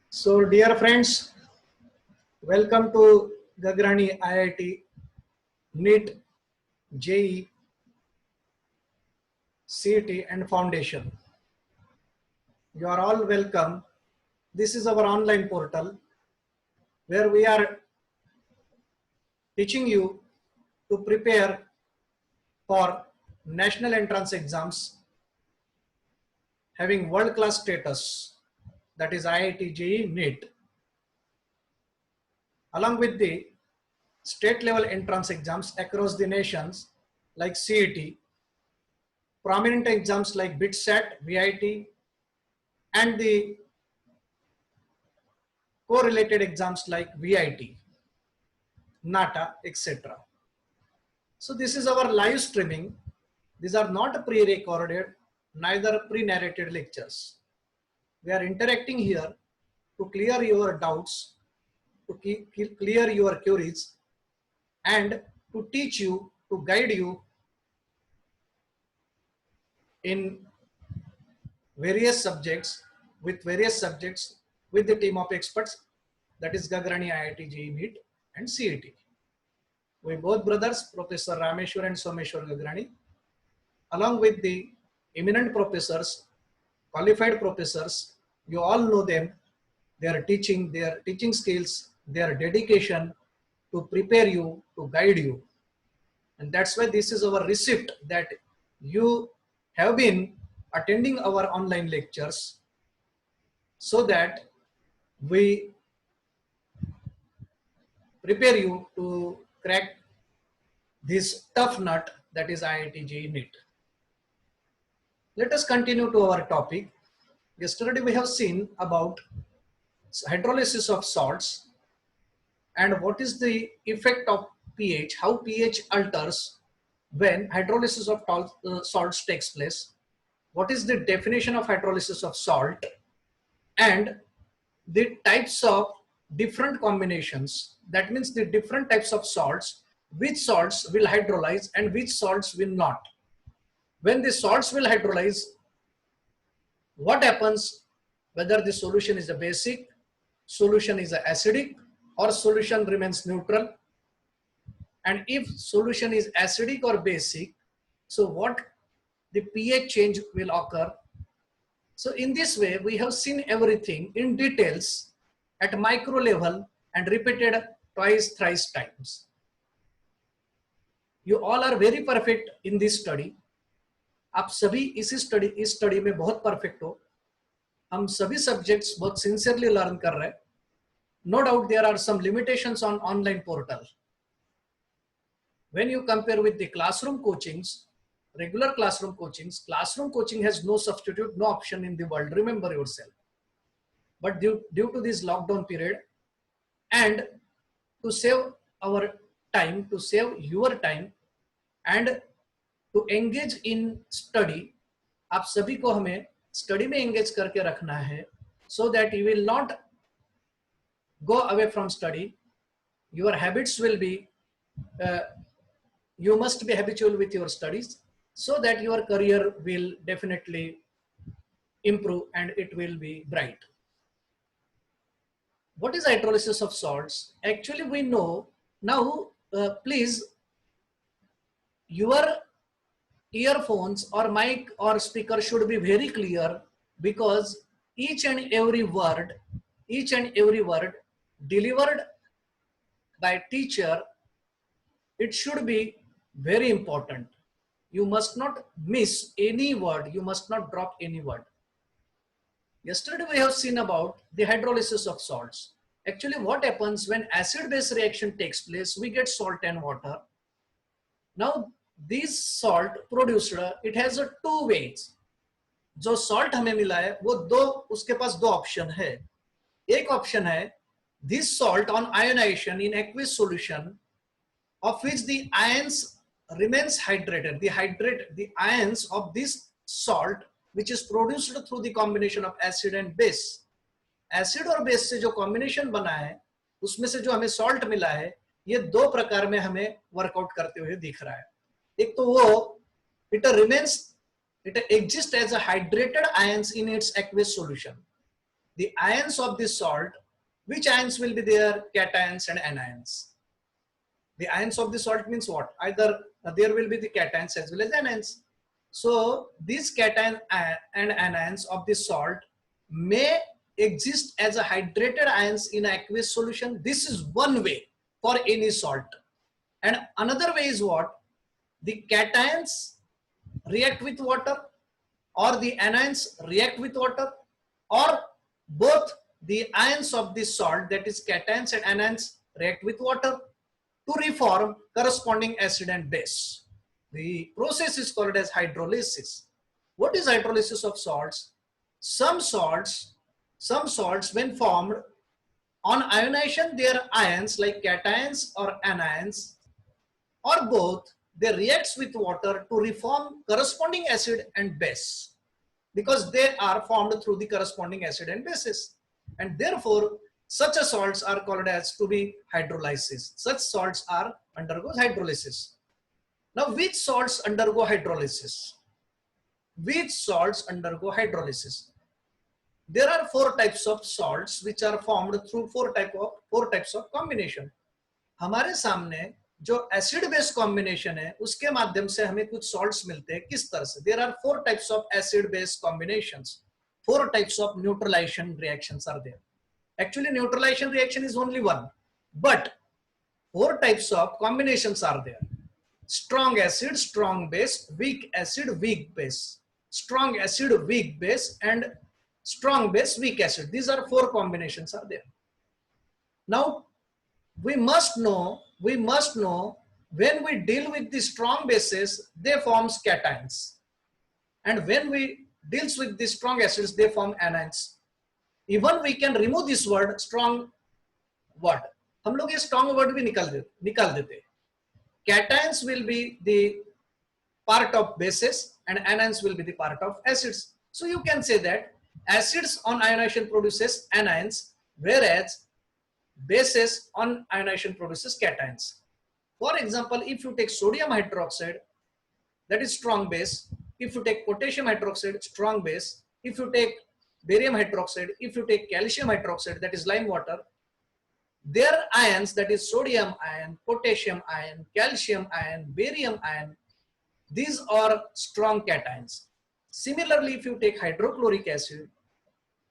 So, dear friends, welcome to Gagrani IIT NEET JEE CET and Foundation. You are all welcome. This is our online portal where we are teaching you to prepare for national entrance exams having world-class status, that is IIT JEE NEET, along with the state level entrance exams across the nations like CET, prominent exams like BITSAT, VIT, and the correlated exams like VIT, NATA, etc. So this is our live streaming. These are not pre-recorded, neither pre-narrated lectures. We are interacting here to clear your doubts, to clear your queries, and to teach you, to guide you in various subjects, with the team of experts, that is Gagrani IIT JEE NEET and CET. We both brothers, Professor Rameshwar and Someshwar Gagrani, along with the eminent professors, qualified professors, you all know them, their teaching skills, their dedication to prepare you, to guide you. And that's why this is our receipt, that you have been attending our online lectures so that we prepare you to crack this tough nut, that is IIT JEE NEET. Let us continue to our topic. Yesterday we have seen about hydrolysis of salts and what is the effect of pH, how pH alters when hydrolysis of salts takes place, what is the definition of hydrolysis of salt, and the types of different combinations. That means the different types of salts, which salts will hydrolyze and which salts will not. When the salts will hydrolyze, what happens, whether the solution is a basic, solution is acidic, or solution remains neutral. And if solution is acidic or basic, so what the pH change will occur. So in this way, we have seen everything in details at micro level and repeated twice, thrice times. You all are very perfect in this study. आप सभी इस study में बहुत perfect हो. हम सभी subjects बहुत sincerely learn कर रहे हैं. No doubt there are some limitations on online portal. When you compare with the classroom coachings, regular classroom coaching has no substitute, no option in the world. Remember yourself. But due to this lockdown period, and to save our time, to save your time, and to engage in study, आप सभी को हमें study में engage करके रखना है, so that you will not go away from study. Your habits will be, you must be habitual with your studies, so that your career will definitely improve and it will be bright. What is hydrolysis of salts? Actually, we know now. Please, your earphones or mic or speaker should be very clear, because each and every word delivered by teacher, it should be very important. You must not miss any word, you must not drop any word. Yesterday we have seen about the hydrolysis of salts. Actually, what happens when acid-base reaction takes place, we get salt and water. Now this salt produced, it has a two ways. जो salt हमें मिला है वो दो, उसके पास दो option है. एक ऑप्शन है this salt on ionization in aqueous solution, of which the ions remains hydrated. The ions of this salt, which is produced through the combination of acid and base. Acid और base से जो combination बना है, उसमें से जो हमें salt मिला है, ये दो प्रकार में हमें वर्कआउट करते हुए दिख रहा है. एक तो वो it exists as a hydrated ions in its aqueous solution. the ions of this salt, which ions will be there? Cations and anions. The ions of the salt means what? Either there will be the cations as well as anions. So these cation and anions of the salt may exist as a hydrated ions in aqueous solution. This is one way for any salt. And another way is what? The cations react with water, or the anions react with water, or both the ions of the salt, that is cations and anions, react with water to reform corresponding acid and base. The process is called as hydrolysis. What is hydrolysis of salts? Some salts when formed on ionization, their ions like cations or anions or both, they reacts with water to reform corresponding acid and base, because they are formed through the corresponding acid and bases, and therefore such a salts are called as to be hydrolysis. Such salts are undergoes hydrolysis. Now, which salts undergo hydrolysis? Which salts undergo hydrolysis? There are four types of salts which are formed through four types of combination. हमारे सामने जो acid base combination है उसके माध्यम से हमें कुछ salts मिलते हैं. किस तरह से? There are four types of acid base combinations. Four types of neutralization reactions are there. Actually, neutralization reaction is only one, but four types of combinations are there. Strong acid, strong base, weak acid, weak base. Strong acid, weak base, and strong base, weak acid. These are four combinations are there. Now, we must know when we deal with the strong bases, they form cations. And when we deals with the strong acids, they form anions. Even we can remove this word strong word. हम लोग ये strong word भी निकाल देते. Cations will be the part of bases and anions will be the part of acids. So you can say that acids on ionization produces anions, whereas bases on ionization produces cations. For example, if you take sodium hydroxide, that is strong base. If you take potassium hydroxide, strong base. If you take barium hydroxide, if you take calcium hydroxide, that is lime water, their ions, that is sodium ion, potassium ion, calcium ion, barium ion, these are strong cations. Similarly, if you take hydrochloric acid,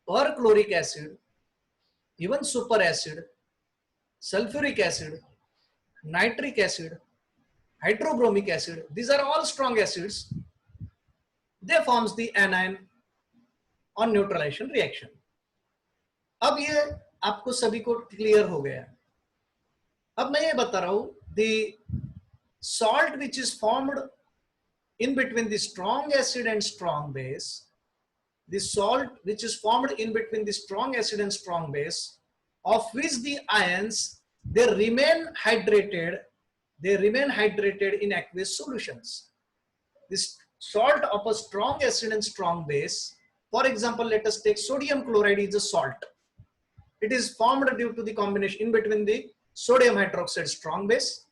perchloric acid, even superacid, sulfuric acid, nitric acid, hydrobromic acid, these are all strong acids. They forms the anion on neutralization reaction. अब ये आपको सभी को clear हो गया. अब मैं ये बता रहा हूं, the salt which is formed in between the strong acid and strong base, the salt which is formed in between the strong acid and strong base, of which the ions they remain hydrated in aqueous solutions. This salt of a strong acid and strong base, for example, let us take sodium chloride is a salt. It is formed due to the combination in between the sodium hydroxide strong base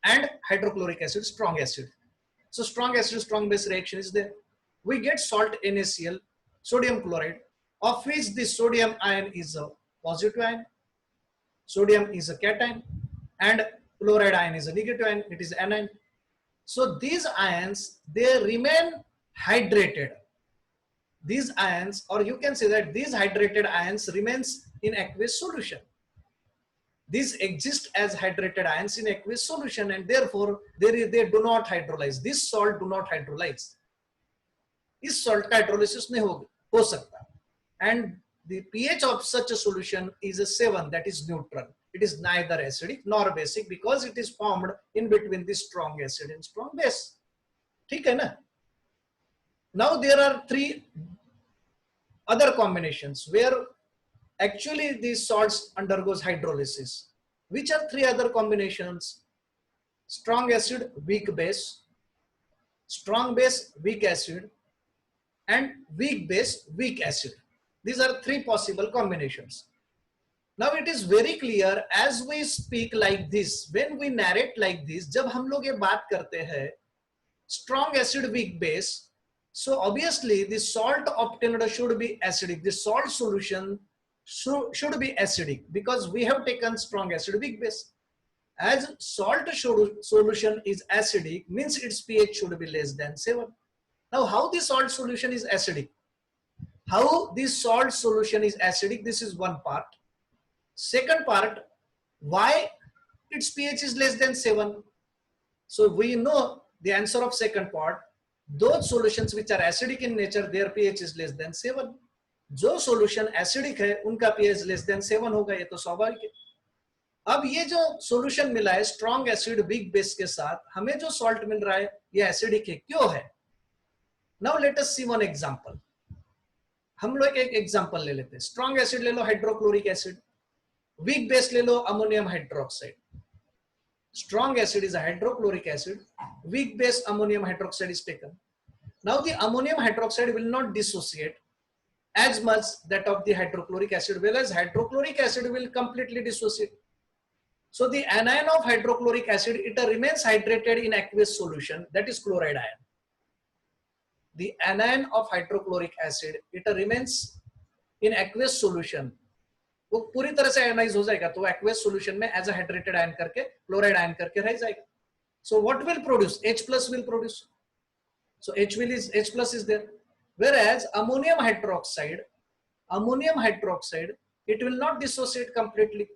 and hydrochloric acid strong acid. So strong acid strong base reaction is there. We get salt NaCl, sodium chloride, of which the sodium ion is a positive ion, sodium is a cation, and chloride ion is a negative ion, it is anion. So these ions, they remain hydrated. These ions, or you can say that these hydrated ions remains in aqueous solution. These exist as hydrated ions in aqueous solution, and therefore they do not hydrolyze. This salt do not hydrolyze. इस salt का hydrolysis नहीं हो सकता. And the pH of such a solution is a 7, that is neutral. It is neither acidic nor basic because it is formed in between the strong acid and strong base. ठीक है ना? Now there are three other combinations where actually these salts undergoes hydrolysis. Which are three other combinations? Strong acid, weak base, strong base, weak acid, and weak base, weak acid. These are three possible combinations. Now it is very clear as we speak like this, when we narrate like this, जब हम लोग ये बात करते हैं strong acid, weak base, so obviously the salt obtained should be acidic. The salt solution should be acidic because we have taken strong acid, weak base. As salt solution is acidic, means its pH should be less than 7. Now, how the salt solution is acidic? How this salt solution is acidic? This is one part. Second part, why its pH is less than 7? So we know the answer of second part. Those solutions which are acidic in nature, their pH is less than 7. जो solution acidic है, उनका pH less than 7 होगा, ये तो स्वाभाविक है. अब ये जो solution मिला है strong acid weak base के साथ, हमें जो salt मिल रहा है, ये acidic है, क्यों है? Now let us see one example. हम लोग एक example ले लेते हैं. Strong acid ले लो hydrochloric acid, weak base ले लो ammonium hydroxide. Strong acid is a hydrochloric acid, weak base ammonium hydroxide is taken. Now the ammonium hydroxide will not dissociate as much that of the hydrochloric acid, whereas hydrochloric acid will completely dissociate. So the anion of hydrochloric acid, it remains hydrated in aqueous solution, that is chloride ion. The anion of hydrochloric acid, it remains in aqueous solution. वो पूरी तरह से ionise हो जाएगा तो aqueous solution में as a hydrated ion करके chloride ion करके रह जाएगा. So what will produce? H plus will produce. So H plus is there. Whereas ammonium hydroxide, it will not dissociate completely,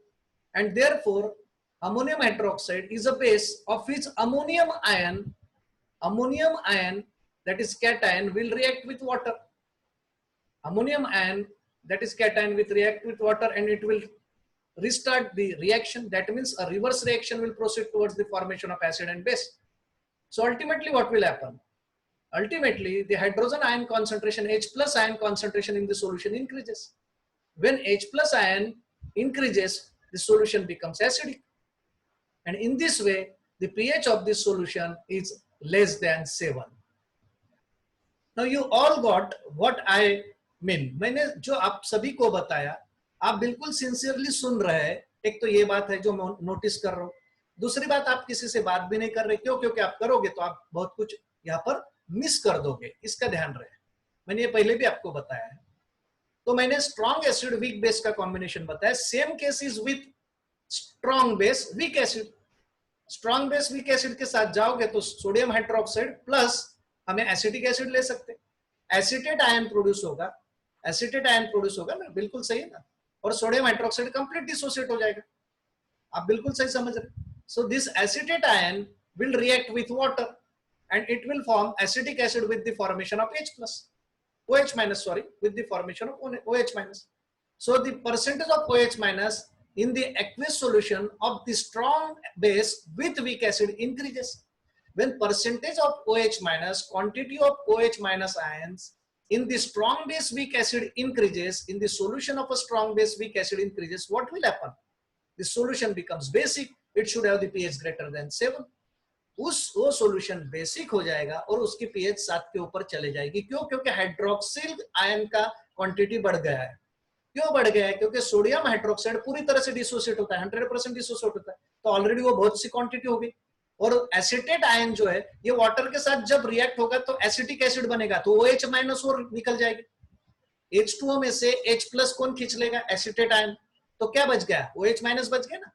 and therefore ammonium hydroxide is a base of which ammonium ion, that is cation, will react with water. Ammonium ion, that is cation, will react with water and it will restart the reaction. That means a reverse reaction will proceed towards the formation of acid and base. So ultimately what will happen? Ultimately the hydrogen ion concentration, H plus ion concentration in the solution increases. When H plus ion increases, the solution becomes acidic. And in this way, the pH of this solution is less than 7. Now you all got what I mean. मैंने जो आप सभी को बताया, आप बिल्कुल sincerely सुन रहे हैं. एक तो ये बात है जो मैं नोटिस कर रहा हूँ. दूसरी बात, आप किसी से बात भी नहीं कर रहे. क्यों? क्योंकि आप करोगे तो आप बहुत कुछ यहाँ पर मिस कर दोगे. इसका ध्यान रहे. मैंने ये पहले भी आपको बताया है. तो मैंने स्ट्रॉन्ग एसिड वीक बेस का कॉम्बिनेशन बताया. Same case is with strong base weak acid. Strong base weak acid के साथ जाओगे तो सोडियम हाइड्रोक्साइड प्लस हमें एसिटिक एसिड ले सकते हैं. एसिटेट आयन प्रोड्यूस होगा. एसिटेट आयन प्रोड्यूस होगा ना, बिल्कुल सही है ना. और सोडियम हाइड्रोक्साइड कंप्लीट डिसोसिएट हो जाएगा. आप बिल्कुल सही समझ रहे. So this acetate ion will react with water and it will form acetic acid with the formation of H plus, OH minus, sorry, with the formation of OH minus. So the percentage of OH minus in the aqueous solution of the strong base with weak acid increases. When percentage of OH minus, quantity of OH minus ions in the strong base weak acid increases, in the solution of a strong base weak acid increases, what will happen? The solution becomes basic. It should have the pH greater than 7. वो solution basic हो जाएगा और उसकी pH 7 के ऊपर चले जाएगी. क्यों? क्योंकि हाइड्रोक्सिल आयन का क्वांटिटी बढ़ गया है. क्यों बढ़ गया है? क्योंकि सोडियम हाइड्रोक्साइड पूरी तरह से डिसोसिएट होता है, 100% डिसोसिएट होता है. तो ऑलरेडी वो बहुत सी क्वांटिटी होगी. और एसिटेट आयन जो है ये वाटर के साथ जब रिएक्ट होगा तो एसिटिक एसिड बनेगा, तो OH माइनस और निकल जाएगी. H2O में से H प्लस कौन खींच लेगा? Acetate ion. तो क्या बच गया? OH माइनस बच गया ना.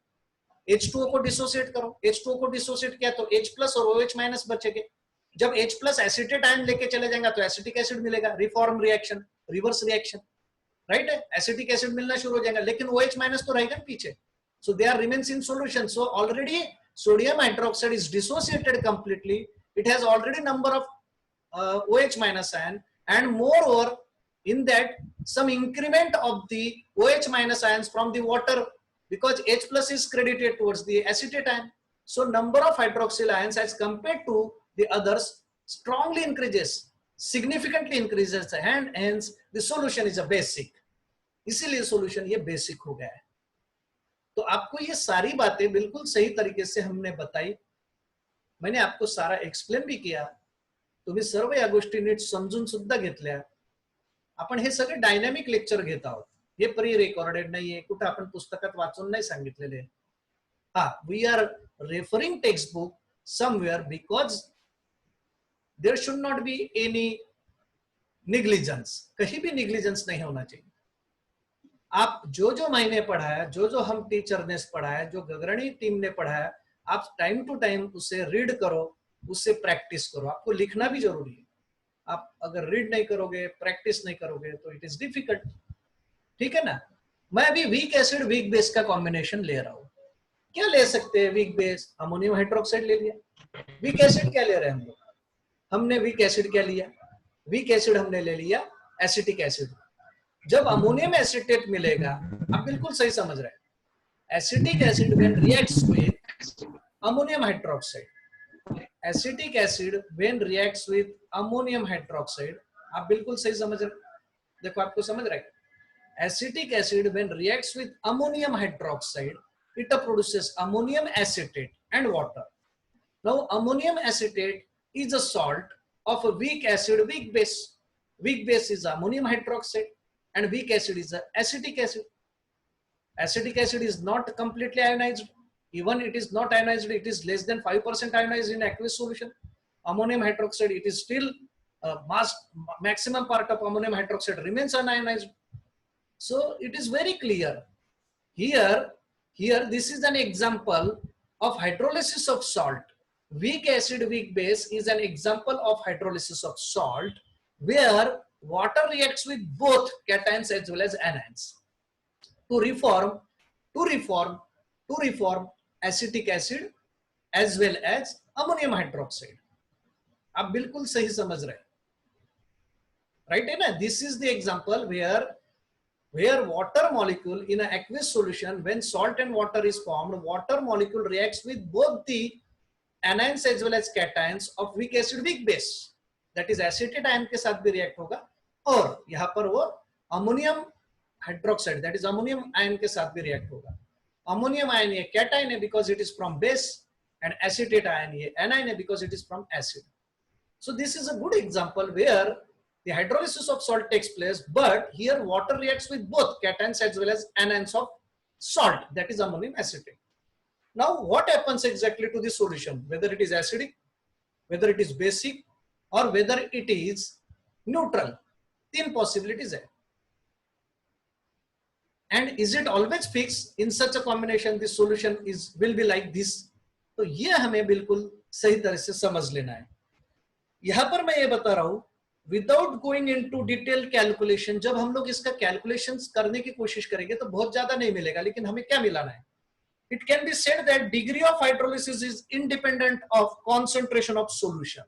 H2O को डिसोसिएट करो. H2O को डिसोसिएट किया तो H प्लस और OH माइनस बचेंगे. जब H प्लस एसिटेट आयन लेके चले जाएगा तो एसिटिक एसिड मिलेगा. Reform reaction, reverse reaction, right है. एसिटिक एसिड मिलना शुरू हो जाएगा, लेकिन OH माइनस तो रहेगा पीछे. So they are remains in solution. So already sodium hydroxide is dissociated completely. It has already number of OH minus ion, and moreover in that some increment of the OH minus ions from the water, because H plus is credited towards the acetate ion. So number of hydroxyl ions as compared to the others strongly increases, significantly increases, and hence the solution is a basic. इसीलिए solution ये basic हो गया है. तो आपको ये सारी बातें बिल्कुल सही तरीके से हमने बताई. मैंने आपको सारा एक्सप्लेन भी किया. तुम्ही सर्व या गोष्टी नीट समजून सुद्धा घेतल्या. आपण हे सगळे डायनॅमिक लेक्चर घेत आहोत. हे प्री रेकॉर्डेड नाहीये, कुठे आपण पुस्तकात वाचून नाही सांगितलेले. हा, we are referring text book somewhere because there should not be any negligence. कहीं भी निग्लिजेंस नहीं होना चाहिए. आप जो जो मैंने पढ़ाया, जो जो हम टीचर ने पढ़ाया, जो गगरणी टीम ने पढ़ाया, आप टाइम टू टाइम उसे रीड करो, उससे प्रैक्टिस करो। आपको लिखना भी जरूरी है। आप अगर रीड नहीं करोगे, प्रैक्टिस नहीं करोगे तो इट इज डिफिकल्ट। ठीक है ना। मैं अभी वीक एसिड वीक बेस का कॉम्बिनेशन ले रहा हूं। क्या ले सकते हैं वीक बेस? अमोनियम हाइड्रोक्साइड ले लिया। वीक एसिड क्या ले रहे हैं हम लोग? हमने वीक एसिड क्या लिया? वीक एसिड हमने ले लिया एसिटिक एसिड। जब अमोनियम एसिटेट मिलेगा, आप बिल्कुल सही समझ रहे हैं, acetic acid when reacts with ammonium hydroxide, acetic acid when reacts with ammonium hydroxide, आप बिल्कुल सही समझ रहे हैं। देखो आपको समझ रहा है, acetic acid when reacts with ammonium hydroxide, it produces ammonium acetate and water. Now ammonium acetate is a salt of a weak acid weak base. Weak base is ammonium hydroxide and weak acid is acetic acid. Acetic acid is not completely ionized. Even it is not ionized, it is less than 5% ionized in aqueous solution. Ammonium hydroxide, it is still maximum part of ammonium hydroxide remains unionized. So it is very clear here this is an example of hydrolysis of salt. Weak acid weak base is an example of hydrolysis of salt where water reacts with both cations as well as anions to reform acetic acid as well as ammonium hydroxide. आप बिल्कुल सही समझ रहे हैं, right है ना। This is the example where water molecule in an aqueous solution, when salt and water is formed, water molecule reacts with both the anions as well as cations of weak acid weak base, that is acetate ion के साथ भी react होगा, और यहाँ पर वो ammonium hydroxide that is ammonium ion के साथ भी react होगा। अमोनियम आयन ये cation है because it is from base, and acetate ion ये anion है because it is from acid. So this is a good example where the hydrolysis of salt takes place, but here water reacts with both cations as well as anions of salt, that is ammonium acetate. Now what happens exactly to the solution, whether it is acidic, whether it is basic, or whether it is neutral? तीन possibilities है. And is it always fixed? In such a combination the solution will be like this. तो ये हमें बिल्कुल सही तरह से समझ लेना है। यहां पर मैं ये बता रहा हूं without going into detail calculation. जब हम लोग इसका कैलकुलेशंस करने की कोशिश करेंगे तो बहुत ज्यादा नहीं मिलेगा, लेकिन हमें क्या मिलाना है? It can be said that degree of hydrolysis is independent of concentration of solution.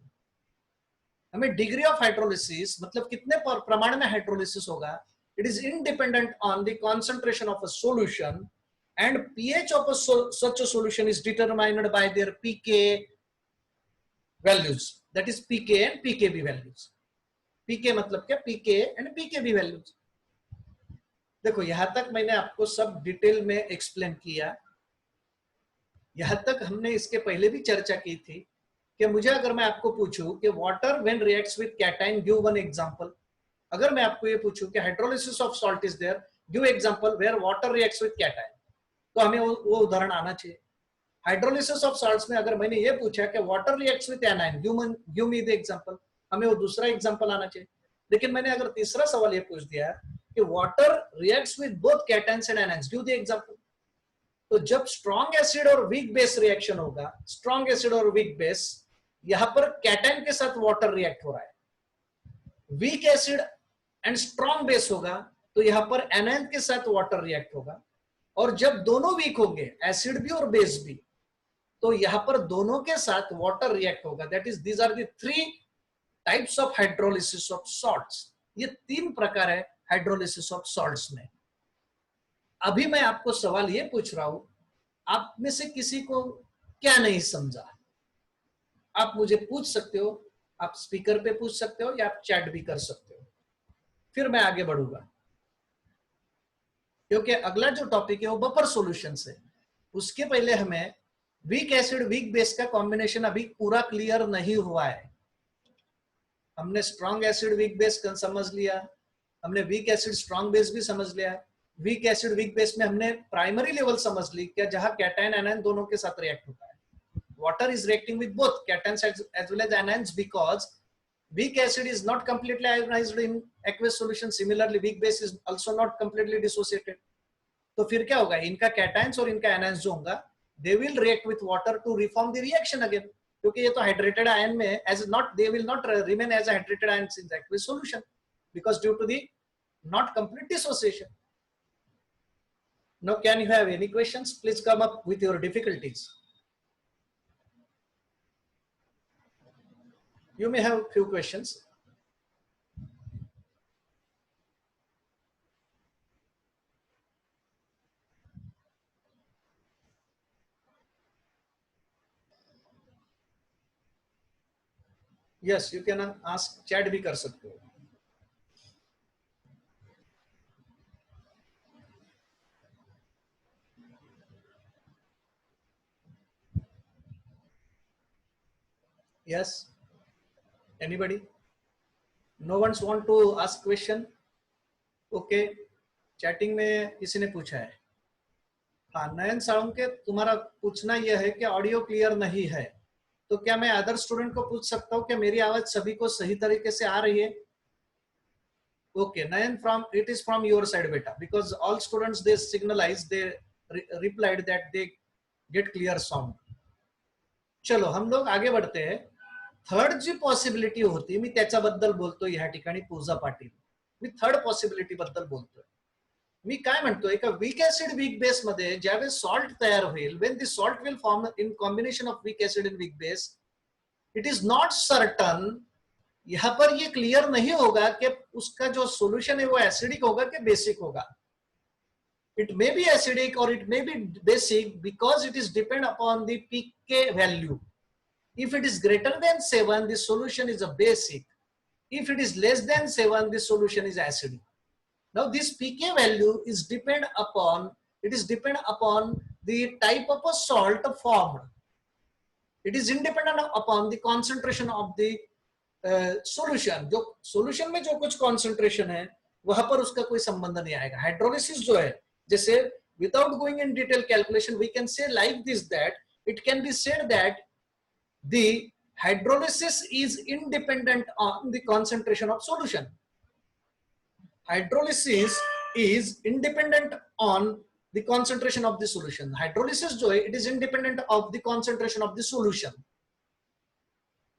हमें डिग्री ऑफ हाइड्रोलिसिस मतलब कितने प्रमाण में हाइड्रोलिसिस होगा, it is independent on the concentration of a solution, and pH of such a solution is determined by their pK values, that is pK and pKb values. PK मतलब क्या? PK and pKb values. देखो यहां तक मैंने आपको सब detail में explain किया। यहां तक हमने इसके पहले भी चर्चा की थी कि मुझे अगर मैं आपको पूछूं कि water when reacts with cation, give one example. अगर मैं आपको ये पूछूं कि hydrolysis of salt is there, give example where water reacts with cation, तो हमें वो उदाहरण आना चाहिए। हाइड्रोलिसिस ऑफ सॉल्ट्स में अगर मैंने ये पूछा कि water reacts with A9, give me the example, हमें वो दूसरा एग्जांपल आना चाहिए। लेकिन मैंने अगर तीसरा सवाल ये पूछ दिया कि water reacts with both cations and anions, give the example, तो जब स्ट्रॉन्ग एसिड और वीक बेस रिएक्शन होगा, स्ट्रॉन्ग एसिड और वीक बेस, यहां पर कैटायन के साथ वाटर रिएक्ट हो रहा है। Weak acid and strong base होगा तो यहां पर एनायन के साथ वाटर रिएक्ट होगा, और जब दोनों वीक होंगे, एसिड भी और बेस भी, तो यहां पर दोनों के साथ वाटर रिएक्ट होगा। That is these are the three types of hydrolysis of salts. ये तीन प्रकार है हाइड्रोलिसिस ऑफ सॉल्ट्स में। अभी मैं आपको सवाल ये पूछ रहा हूं, आप में से किसी को क्या नहीं समझा? आप मुझे पूछ सकते हो, आप स्पीकर पे पूछ सकते हो या आप चैट भी कर सकते हो, फिर मैं आगे बढ़ूंगा, क्योंकि अगला जो टॉपिक है वो बफर सॉल्यूशन है। उसके पहले हमें वीक एसिड वीक बेस का कॉम्बिनेशन अभी पूरा क्लियर नहीं हुआ है। हमने स्ट्रॉन्ग एसिड वीक बेस समझ लिया, हमने वीक एसिड स्ट्रॉन्ग बेस भी समझ लिया, वीक एसिड वीक बेस में हमने प्राइमरी लेवल समझ ली क्या, जहां कैटायन एनायन दोनों के साथ रिएक्ट होता है। Water is reacting with both cations as well as anions because weak acid is not completely ionized in aqueous solution. Similarly, weak base is also not completely dissociated. तो फिर क्या होगा, इनका cations और इनका anions जो होगा, they will react with water to reform the reaction again. क्योंकि ये तो hydrated ion में as not, they will not remain as a hydrated ions in the aqueous solution because due to the not complete dissociation. Now, can you have any questions? Please come up with your difficulties. You may have few questions. Yes, you can ask, chat भी कर सकते हो. Yes. Anybody? No one's want to ask question? Okay. Chatting में किसी ने पूछा है. हाँ, नयन साळुंके, तुम्हारा पूछना यह है कि ऑडियो क्लियर नहीं है, तो क्या मैं अदर स्टूडेंट को पूछ सकता हूँ कि मेरी आवाज सभी को सही तरीके से आ रही है? Okay, Nayan, from it is from your side, beta, because all students they signalize, they replied that they get clear sound. चलो हम लोग आगे बढ़ते हैं. थर्ड जी पॉसिबिलिटी होती, मी त्याच्याबद्दल बोलतोय ह्या ठिकाणी पूजा पाटील. मी थर्ड पॉसिबिलिटी बद्दल बोलतोय. मी काय म्हणतोय का वीक ऍसिड वीक बेस मध्ये ज्यावेळेस सॉल्ट तयार होईल, when the salt will form in combination of weak acid and weak base, it is not certain, यहां पर ये क्लियर नहीं होगा कि उसका जो सॉल्यूशन है वो एसिडिक होगा कि बेसिक होगा. It may be acidic or it may be basic because it is depend upon the pK value. If it is greater than 7, the solution is a basic. If it is less than 7, the solution is acidic. Now this pK value is depend upon the type of a salt formed. It is independent upon the concentration of the solution. जो solution में जो कुछ concentration है वहां पर उसका कोई संबंध नहीं आएगा. हाइड्रोलिसिस जो है, जैसे without going in detail calculation we can say like this, that it can be said that the hydrolysis is independent on the concentration of solution. Hydrolysis is independent on the concentration of the solution. Hydrolysis जो है, it is independent of the concentration of the solution.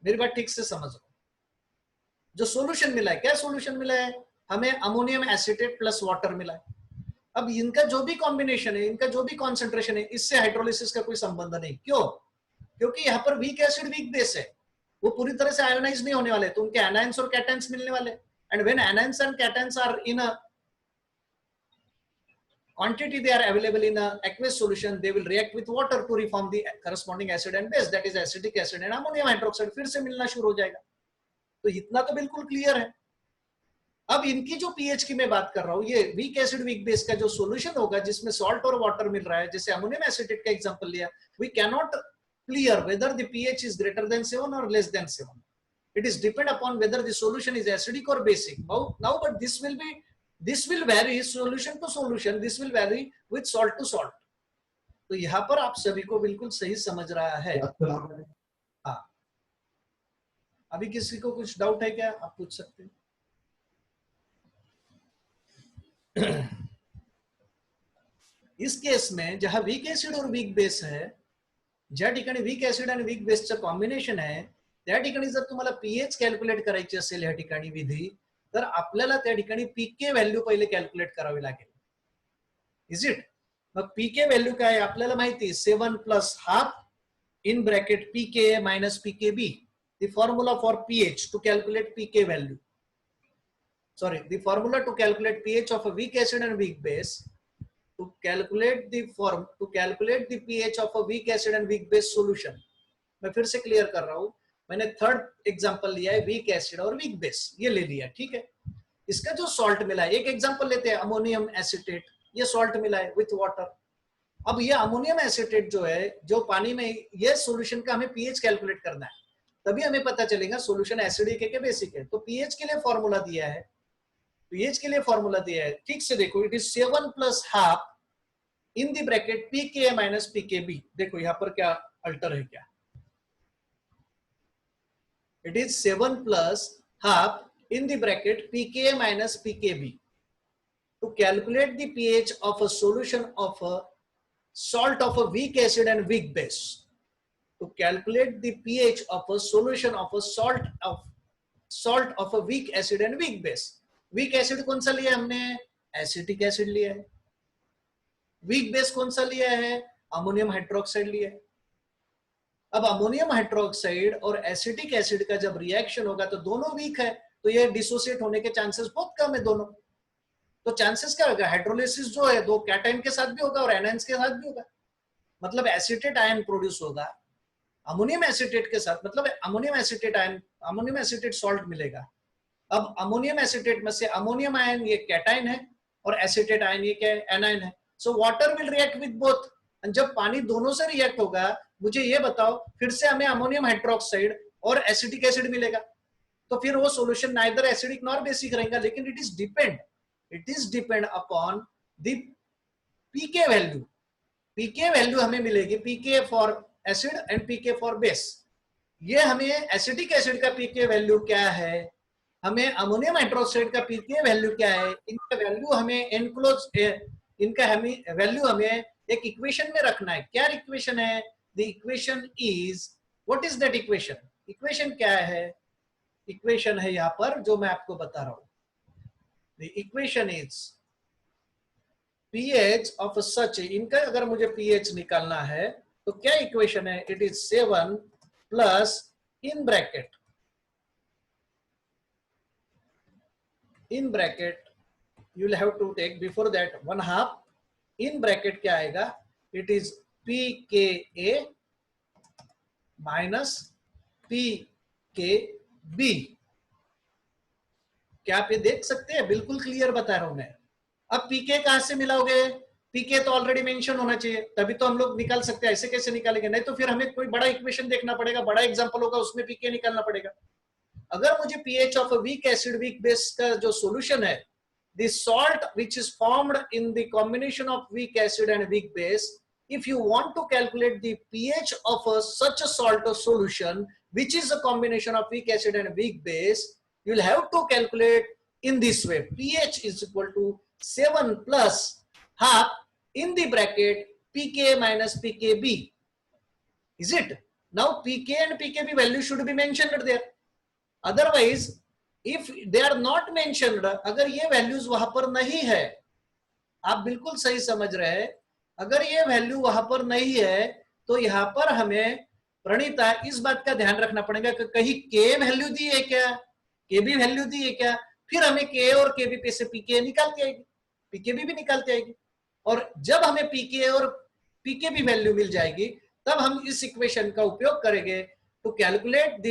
मेरी बात ठीक से समझो. जो solution मिला है, क्या सॉल्यूशन मिला है हमें? अमोनियम एसिटेट प्लस वाटर मिला है. अब इनका जो भी कॉम्बिनेशन है, इनका जो भी कॉन्सेंट्रेशन है, इससे हाइड्रोलिसिस का कोई संबंध नहीं. क्यों? क्योंकि यहाँ पर वीक एसिड वीक बेस है, वो पूरी तरह से आयोनाइज नहीं होने वाले, तो उनके एनायंस और कैटायंस मिलने वाले. And when anions and cations are in a quantity, they are available in a aqueous solution, they will react with water to reform the corresponding acid and base, that is acetic acid and ammonium hydroxide. फिर से मिलना शुरू हो जाएगा. तो इतना तो बिल्कुल क्लियर है. अब इनकी जो पीएच की मैं बात कर रहा हूं, ये वीक एसिड वीक बेस का जो सॉल्यूशन होगा जिसमें सॉल्ट और वाटर मिल रहा है, जैसे अमोनियम एसिटेट का एग्जांपल लिया, we can not clear whether the pH is greater than 7 और less than 7. It is depend upon whether the solution is acidic or basic. Now, but this will vary solution to solution. This will vary with salt to salt. तो यहाँ पर आप सभी को बिल्कुल सही समझ रहा है. हाँ, अभी किसी को कुछ डाउट है क्या? आप पूछ सकते हैं. इस केस में जहां वीक एसिड और वीक बेस है, ज्या ठिकाणी वीक एसिड आणि वीक बेसचं कॉम्बिनेशन आहे, त्या ठिकाणी जर तुम्हाला पीएच कॅल्क्युलेट करायची असेल या ठिकाणी विधी, तर आपल्याला त्या ठिकाणी पीके व्हॅल्यू पहिले कॅल्क्युलेट करावी लागेल. Is it? मग पीके व्हॅल्यू काय आपल्याला माहिती, 7 plus half in bracket pK minus pKb. The formula for pH to calculate pK value, sorry, the formula to calculate pH of a weak acid and weak base, to calculate the pH of a weak acid and weak base solution. मैं फिर से clear कर रहा हूं, मैंने third example लिया है weak acid और वीक बेस, ये ले लिया, ठीक है. इसका जो सॉल्ट मिला है, एक एग्जांपल लेते हैं अमोनियम एसिटेट, ये सॉल्ट मिला है विथ वाटर. अब ये अमोनियम एसिटेट जो है, जो पानी में, ये सॉल्यूशन का हमें पीएच कैलकुलेट करना है, तभी हमें पता चलेगा सॉल्यूशन एसिडिक है कि बेसिक है. तो पीएच के लिए फॉर्मूला दिया है, पीएच के लिए फॉर्मूला दिया है, ठीक से देखो, it is 7 plus half in the bracket pK minus pKb. देखो यहां पर क्या अल्टर है, क्या, it is 7 plus half in the bracket pKa minus pKb to calculate the pH of a solution of a salt of a weak acid and weak base. To calculate the pH of a solution of a salt of a weak acid and weak base. Weak acid कौन सा लिया हमने? Acetic acid लिया है. Weak base कौन सा लिया है? अमोनियम हाइड्रोक्साइड लिया है. अब अमोनियम हाइड्रोक्साइड और एसिटिक एसिड का जब रिएक्शन होगा तो दोनों वीक है, तो ये डिसोसिएट होने के चांसेस बहुत कम है दोनों. तो चांसेस क्या होगा? हाइड्रोलिसिस जो है दो कैटायन के साथ भी होगा और एनायंस के साथ भी होगा. मतलब एसिटेट आयन प्रोड्यूस होगा अमोनियम एसिटेट के साथ, मतलब ammonium acetate ion, ammonium acetate salt मिलेगा. अब अमोनियम एसिटेट में से अमोनियम आयन ये कैटायन है और एसिटेट आयन ये क्या है? एनायन है. So water will react with both. जब पानी दोनों से रिएक्ट होगा, मुझे ये बताओ फिर से हमें अमोनियम हाइड्रोक्साइड और एसिटिक एसिड मिलेगा, तो फिर वो solution neither acidic nor basic रहेगा. लेकिन it is depend upon the pK value. PK value हमें मिलेगी pK for acid and pK for base. ये हमें एसिटिक एसिड का पीके वैल्यू क्या है, हमें अमोनियम हाइड्रोक्साइड का पीके वैल्यू क्या है, इनका वैल्यू हमें एनक्लोज, इनका हमें वैल्यू हमें एक इक्वेशन में रखना है. क्या इक्वेशन है? The equation is, what is that equation? Equation क्या है? इक्वेशन है यहां पर जो मैं आपको बता रहा हूं. The equation is pH of such, इनका अगर मुझे pH निकालना है तो क्या इक्वेशन है? It is 7 plus in bracket you will have to take before that 1/2 in bracket क्या आएगा? it is pKa minus pKb. क्या आप ये देख सकते हैं? बिल्कुल क्लियर बता रहा हूं मैं. अब पीके कहां से मिलाओगे? पीके तो ऑलरेडी मेंशन होना चाहिए, तभी तो हम लोग निकाल सकते हैं. ऐसे कैसे निकालेंगे? नहीं तो फिर हमें कोई बड़ा इक्वेशन देखना पड़ेगा, बड़ा एग्जांपल होगा, उसमें पीके निकालना पड़ेगा. अगर मुझे pH of a weak acid weak base का जो सॉल्यूशन है, the salt which is formed in the combination of weak acid and weak base, if you want to calculate the pH of such a salt or solution which is a combination of weak acid and weak base, you will have to calculate in this way. pH is equal to 7 plus half in the bracket pK minus pKb. Is it? Now pK and pKb value should be mentioned there. Otherwise if they are not mentioned, अगर ये values वहां पर नहीं है, आप बिल्कुल सही समझ रहे हैं, अगर ये वैल्यू वहां पर नहीं है तो यहाँ पर हमें प्रणीता इस बात का ध्यान रखना पड़ेगा कि कहीं के वैल्यू दी है क्या, के भी वैल्यू दी है क्या. फिर हमें के और के बी पे से पीके निकालती आएगी, पीकेबी भी निकालती आएगी. और जब हमें पीके और पीकेबी वैल्यू मिल जाएगी तब हम इस इक्वेशन का उपयोग करेंगे to calculate the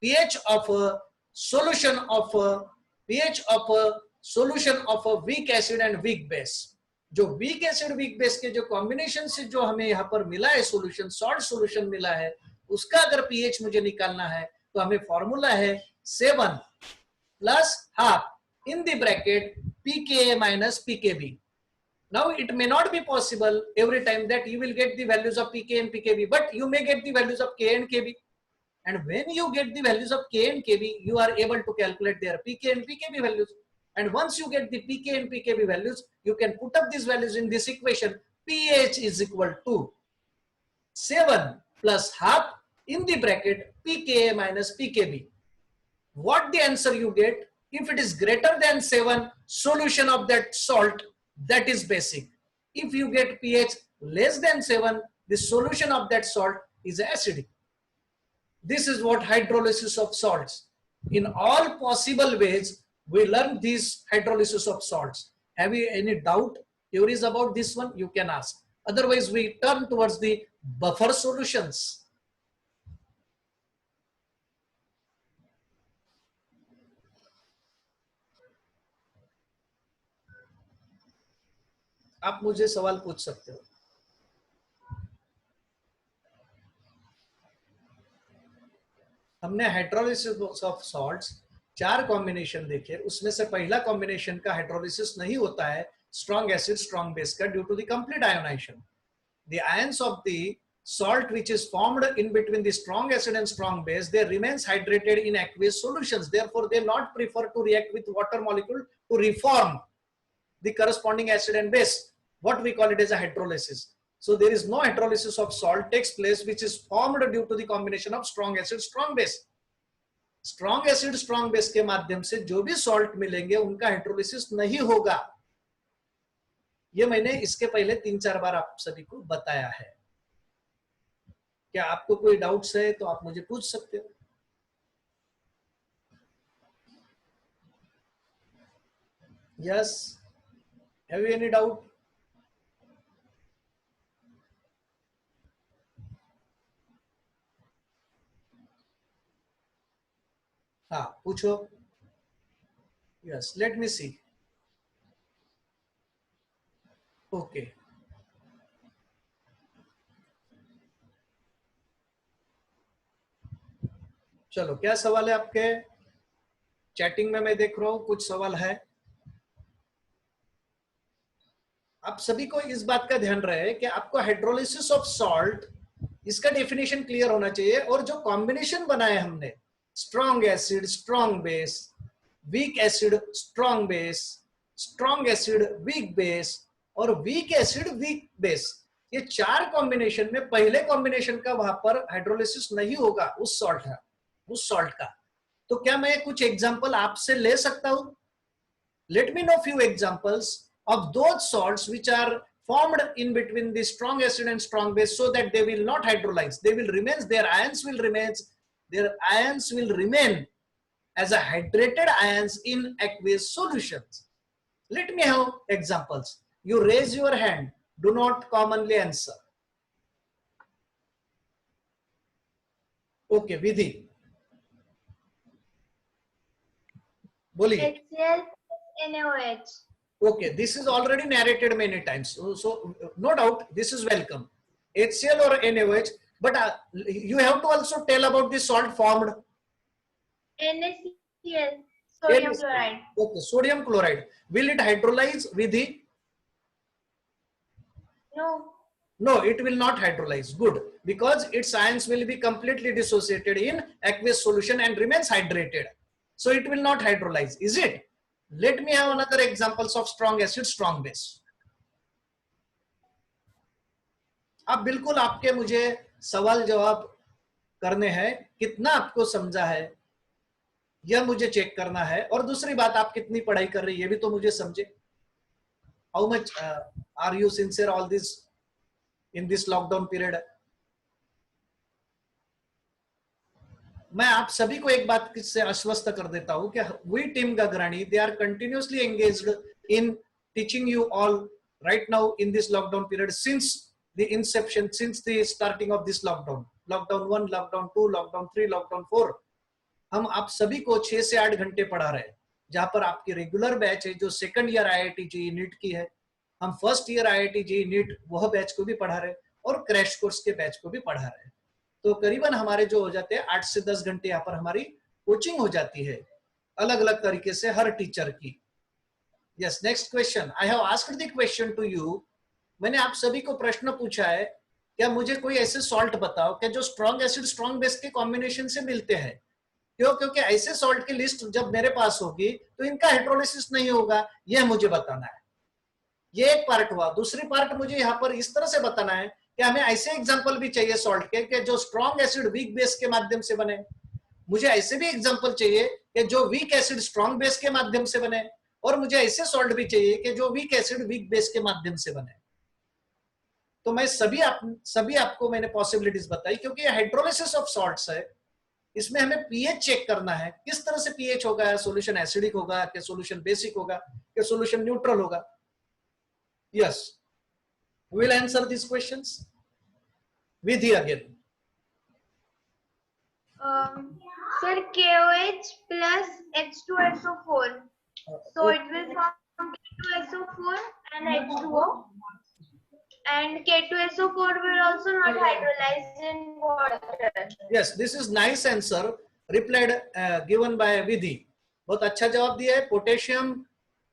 pH of solution of pH of solution of a weak acid and weak base. जो weak acid weak base के जो combination से जो हमें यहाँ पर मिला है solution, salt solution मिला है, उसका अगर pH मुझे निकालना है तो हमें फॉर्मूला है 7 plus half in the bracket pKa minus pKb. Now it may not be possible every time that you will get the values of pK and pKb, but you may get the values of K and Kb. And when you get the values of K and Kb, you are able to calculate their pK and pKb values. And once you get the pK and pKb values, you can put up these values in this equation. pH is equal to 7 plus half in the bracket pKa minus pKb. What the answer you get? If it is greater than 7, solution of that salt, that is basic. If you get pH less than 7, the solution of that salt is acidic. This is what hydrolysis of salts. In all possible ways, we learn this hydrolysis of salts. Have you any doubt, theories about this one? You can ask. Otherwise, we turn towards the buffer solutions. आप मुझे सवाल पूछ सकते हो. हमने hydrolysis of salts 4 combination देखे, उसमें से पहला कॉम्बिनेशन का हाइड्रोलिसिस नहीं होता है स्ट्रॉन्ग एसिड स्ट्रॉन्ग बेस का due to the complete ionization. The ions of the salt which is formed in between the strong acid and strong base, they remains hydrated in aqueous solutions. Therefore, they not prefer to react with water molecule to reform the corresponding acid and base. What we call it as a hydrolysis. So there is no hydrolysis of salt takes place which is formed due to the combination of strong acid, strong base. Strong acid strong base के माध्यम से जो भी salt मिलेंगे उनका hydrolysis नहीं होगा। ये मैंने इसके पहले 3-4 बार आप सभी को बताया है। क्या आपको कोई डाउट्स है तो आप मुझे पूछ सकते हो। Yes, have you any doubt? हाँ पूछो। यस, लेट मी सी। ओके, चलो क्या सवाल है आपके? चैटिंग में मैं देख रहा हूं कुछ सवाल है। आप सभी को इस बात का ध्यान रहे कि आपको हाइड्रोलिसिस ऑफ सॉल्ट इसका डेफिनेशन क्लियर होना चाहिए, और जो कॉम्बिनेशन बनाए हमने strong acid strong base, weak acid strong base, strong acid weak base और वीक एसिड वीक बेस, ये 4 कॉम्बिनेशन में पहले कॉम्बिनेशन का वहां पर हाइड्रोलिसिस नहीं होगा उस सॉल्ट का। तो क्या मैं कुछ एग्जांपल आपसे ले सकता हूं? Let me know few examples of those salts which are formed in between the strong acid and strong base, so that they will not hydrolyze, they will remain, their ions will remain as a hydrated ions in aqueous solutions. Let me have examples. You raise your hand, do not commonly answer. Okay, Vidhi, बोलिए। HCl, NaOH. Okay, this is already narrated many times, so no doubt this is welcome. HCl or NaOH, but you have to also tell about the salt formed. NaCl, sodium chloride. Okay, sodium chloride. Will it hydrolyze with the? No. No, it will not hydrolyze. Good, because its ions will be completely dissociated in aqueous solution and remains hydrated. So it will not hydrolyze, is it? Let me have another examples of strong acid, strong base. अब बिल्कुल आपके मुझे सवाल जवाब करने हैं, कितना आपको समझा है यह मुझे चेक करना है, और दूसरी बात आप कितनी पढ़ाई कर रही है ये भी तो मुझे समझे। How much are you sincere all this in this lockdown period? मैं आप सभी को एक बात से आश्वस्त कर देता हूं कि we team Gagrani, they are continuously engaged in teaching you all right now in this lockdown period since the inception, since the starting of this lockdown, lockdown 1, lockdown 2, lockdown 3, lockdown 4। हम आप सभी को 6 से 8 घंटे पढ़ा रहे हैं, जहां पर आपकी रेगुलर बैच है जो second year IIT JEE NEET की है, हम first year IIT JEE NEET वह बैच को भी पढ़ा रहे हैं और क्रैश कोर्स के बैच को भी पढ़ा रहे हैं। तो करीबन हमारे जो हो जाते हैं 8 से 10 घंटे यहाँ पर हमारी कोचिंग हो जाती है अलग अलग तरीके से हर टीचर की। Yes, next question. I have asked the question to you. मैंने आप सभी को प्रश्न पूछा है, क्या मुझे कोई ऐसे सॉल्ट बताओ क्या जो स्ट्रॉन्ग एसिड स्ट्रॉन्ग बेस के कॉम्बिनेशन से मिलते हैं। क्यों? क्योंकि ऐसे सॉल्ट की लिस्ट जब मेरे पास होगी तो इनका हाइड्रोलिसिस नहीं होगा, यह मुझे बताना है। ये एक पार्ट हुआ। दूसरी पार्ट मुझे यहाँ पर इस तरह से बताना है कि हमें ऐसे एग्जांपल भी चाहिए सॉल्ट के जो स्ट्रॉन्ग एसिड वीक बेस के माध्यम से बने। मुझे ऐसे भी एग्जांपल चाहिए कि जो वीक एसिड स्ट्रॉन्ग बेस के माध्यम से बने, और मुझे ऐसे सॉल्ट भी चाहिए कि जो वीक एसिड वीक बेस के माध्यम से बने। तो मैं सभी आपको मैंने पॉसिबिलिटीज बताई, क्योंकि ये हाइड्रोलिसिस ऑफ सॉल्ट्स है, इसमें हमें पीएच चेक करना है, किस तरह से पीएच होगा, सोल्यूशन एसिडिक होगा कि सोल्यूशन बेसिक होगा कि सोल्यूशन न्यूट्रल होगा। Yes, we'll answer these questions. Vidhi again. Sir, KOH plus H2SO4. So it will form K2SO4 and H2O. And K2SO4 will also not hydrolyze in water. Yes, this is nice answer replied given by Vidhi. बहुत अच्छा जवाब दिया है। Potassium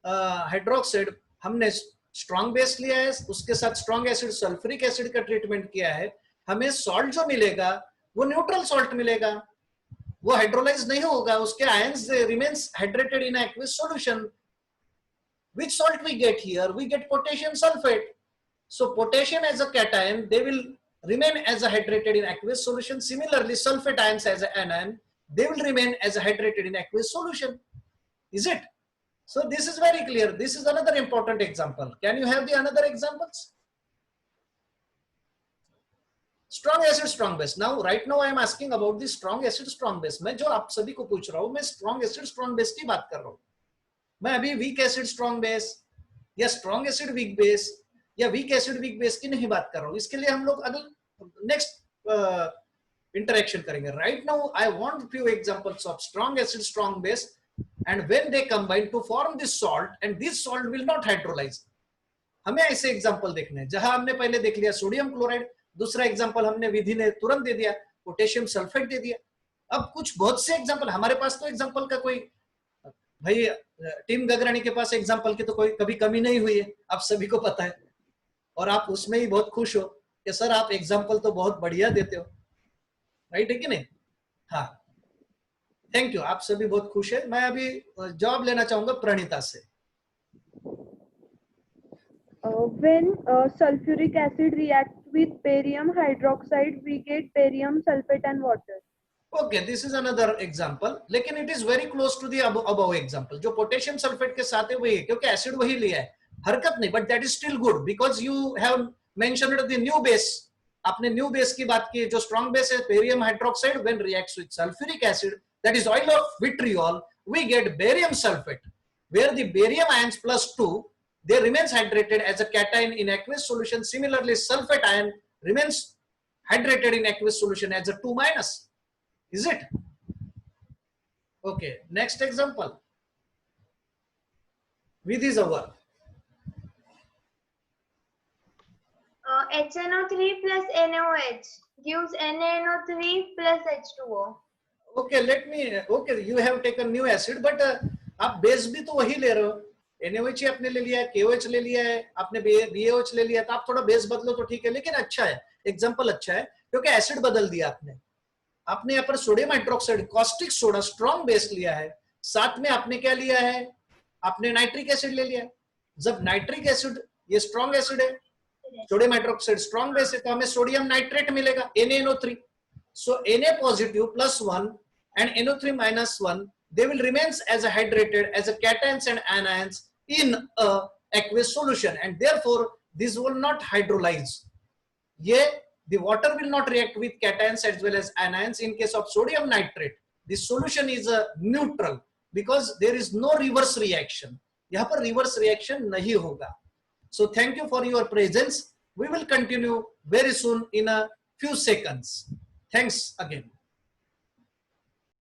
hydroxide हमने strong base लिया है, उसके साथ स्ट्रॉन्ग एसिड सल्फ्यूरिक एसिड का ट्रीटमेंट किया है, हमें सॉल्ट जो मिलेगा वो न्यूट्रल सॉल्ट मिलेगा, वो हाइड्रोलाइज नहीं होगा, उसके ions remains hydrated in aqueous solution. Which salt we get here? We get potassium sulfate. So potassium as a cation, they will remain as a hydrated in aqueous solution. Similarly, sulfate ions as an anion, they will remain as a hydrated in aqueous solution. Is it? So this is very clear. This is another important example. Can you have the another examples? Strong acid, strong base. Now, right now I am asking about the strong acid, strong base. मैं जो आप सभी को पूछ रहा हूँ, मैं strong acid, strong base की बात कर रहा हूँ. मैं अभी वीक एसिड स्ट्रॉन्ग बेस या स्ट्रॉन्ग एसिड वीक बेस या वीक एसिड वीक बेस की नहीं बात कर रहा हूं. इसके लिए हम लोग अगले नेक्स्ट इंटरेक्शन करेंगे. Right now I want few examples of strong acid strong base and when they combine to form this salt and this salt will not hydrolyze. हमें ऐसे एग्जांपल देखने हैं जहां हमने पहले देख लिया सोडियम क्लोराइड, दूसरा एग्जांपल हमने विधि ने तुरंत दे दिया, पोटेशियम सल्फेट दे दिया. अब कुछ बहुत से एग्जांपल हमारे पास, तो एग्जांपल का कोई, भाई टीम गगरानी के पास एग्जांपल की तो कोई कभी कमी नहीं हुई है, आप सभी को पता है, और आप उसमें ही बहुत खुश हो कि सर आप एग्जांपल तो बहुत बढ़िया देते हो. राइट है कि नहीं? हाँ, थैंक यू, आप सभी बहुत खुश है. मैं अभी जवाब लेना चाहूंगा प्रणीता से. When sulfuric acid reacts with barium hydroxide, we get barium sulfate and water. Okay, this is another example, लेकिन it is very close to the above example. जो पोटेशियम सल्फेट के साथ है वही है, क्योंकि एसिड वही लिया है, हरकत नहीं, but that is still good because you have mentioned the new base. आपने न्यू बेस की बात की, जो स्ट्रॉन्ग बेस है barium hydroxide. when reacts with sulfuric acid, that is oil of vitriol, we get barium sulfate, where the barium ions plus 2, they remains hydrated as a cation in aqueous solution. Similarly, sulfate ion remains hydrated in aqueous solution as a 2 minus. Is it? Okay, next example. Vidhi is over. HNO3 plus NaOH gives NaNO3 plus H2O. Okay, let me. Okay, you have taken new acid, but आप base भी तो वही ले रहे हो. NaOH ही आपने ले लिया है, KOH ले लिया है, आपने BaOH ले लिया है, तो आप थोड़ा बेस बदलो तो ठीक है, लेकिन अच्छा है, एग्जाम्पल अच्छा है, क्योंकि एसिड बदल दिया आपने. आपने यहाँ पर sodium hydroxide caustic soda strong base लिया है, साथ में आपने क्या लिया है, आपने नाइट्रिक एसिड ले लिया. जब नाइट्रिक एसिड, ये स्ट्रॉन्ग एसिड है, सोडियम हाइड्रोक्साइड स्ट्रॉन्ग बेस है, तो हमें सोडियम नाइट्रेट मिलेगा, NaNO3. So Na positive plus 1 and NO3 minus 1, they will remains as a hydrated as a cations and anions in a aqueous solution, and therefore this will not hydrolyze. Yeah, the water will not react with cations as well as anions. In case of sodium nitrate, the solution is a neutral because there is no reverse reaction. यहाँ पर reverse reaction नहीं होगा. So thank you for your presence. We will continue very soon in a few seconds. Thanks again.